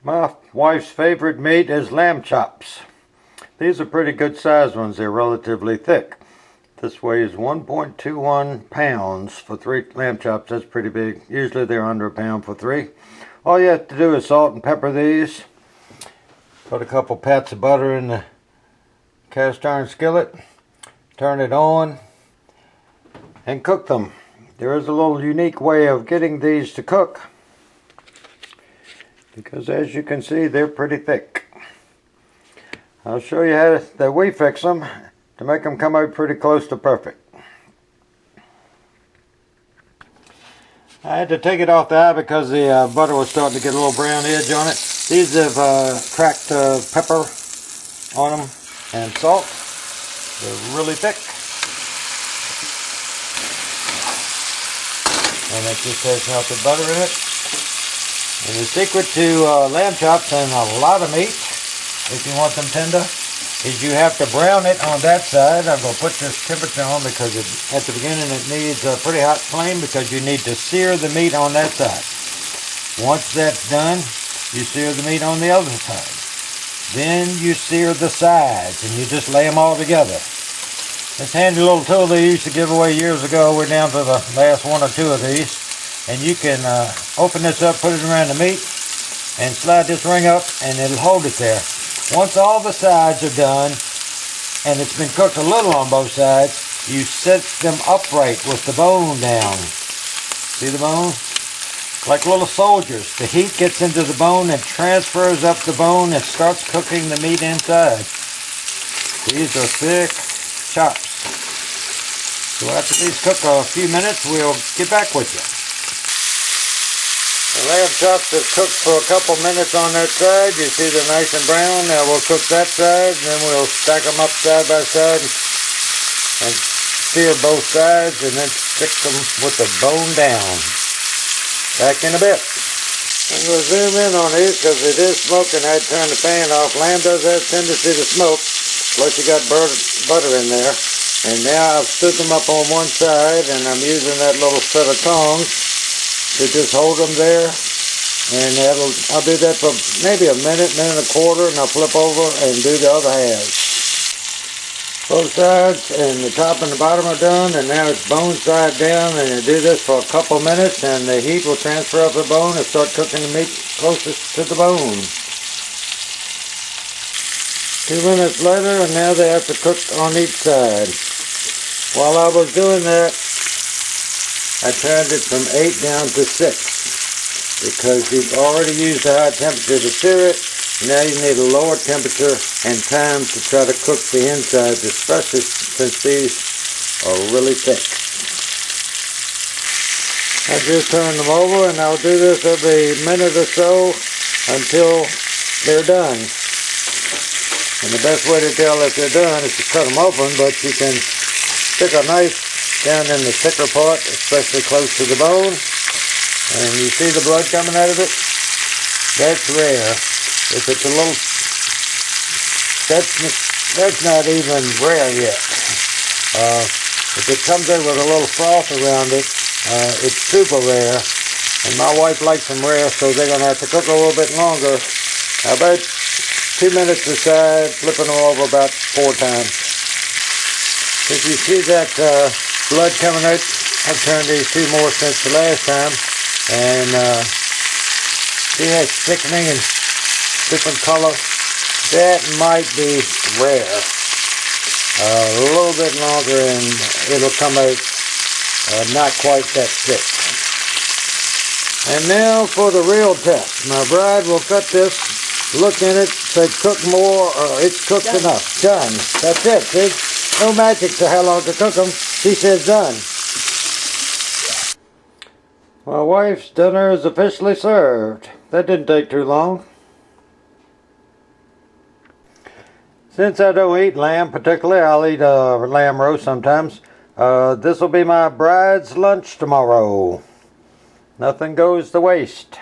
My wife's favorite meat is lamb chops. These are pretty good sized ones. They're relatively thick. This weighs 1.21 pounds for 3 lamb chops. That's pretty big. Usually they're under a pound for 3. All you have to do is salt and pepper these. Put a couple pats of butter in the cast iron skillet. Turn it on and cook them. There is a little unique way of getting these to cook, because as you can see, they're pretty thick. I'll show you how that we fix them to make them come out pretty close to perfect. I had to take it off the eye because the butter was starting to get a little brown edge on it. These have cracked pepper on them and salt. They're really thick. And it just has melted butter in it. And the secret to lamb chops and a lot of meat, if you want them tender, is you have to brown it on that side. I'm going to put this temperature on because at the beginning it needs a pretty hot flame, because you need to sear the meat on that side. Once that's done, you sear the meat on the other side. Then you sear the sides and you just lay them all together. This handy little tool they used to give away years ago, we're down to the last 1 or 2 of these. And you can open this up, put it around the meat, and slide this ring up, and it'll hold it there. Once all the sides are done, and it's been cooked a little on both sides, you set them upright with the bone down. See the bone? Like little soldiers. The heat gets into the bone and transfers up the bone and starts cooking the meat inside. These are thick chops. So after these cook a few minutes, we'll get back with you. The lamb chops are cooked for a couple minutes on that side. You see they're nice and brown. Now we'll cook that side, and then we'll stack them up side by side and sear both sides, and then stick them with the bone down. Back in a bit. I'm going to zoom in on these because it is smoking. I had to turn the fan off. Lamb does have a tendency to smoke, plus you got butter in there. And now I've stood them up on one side, and I'm using that little set of tongs to just hold them there, and I'll do that for maybe a minute and a quarter, and I'll flip over and do the other half. Both sides and the top and the bottom are done, and now it's bone side down, and you do this for a couple minutes, and the heat will transfer up the bone and start cooking the meat closest to the bone. 2 minutes later, and now they have to cook on each side. While I was doing that, I turned it from 8 down to 6, because you've already used a high temperature to sear it. Now you need a lower temperature and time to try to cook the insides, especially since these are really thick. I just turn them over, and I'll do this every minute or so until they're done. And the best way to tell if they're done is to cut them open, but you can stick a knife down in the thicker part, especially close to the bone, and you see the blood coming out of it? That's rare. If it's a little, that's not even rare yet. If it comes in with a little froth around it, it's super rare, and my wife likes them rare, so they're going to have to cook a little bit longer. About 2 minutes aside, flipping them over about 4 times. If you see that blood coming out, I've turned these 2 more since the last time, and see that thickening and different color? That might be rare. A little bit longer and it'll come out not quite that thick. And now for the real test. My bride will cut this, look in it, say cook more, or it's cooked enough. Done. That's it, see? No magic to how long to cook them. She says done. My wife's dinner is officially served. That didn't take too long. Since I don't eat lamb particularly, I'll eat a lamb roast sometimes. This will be my bride's lunch tomorrow. Nothing goes to waste.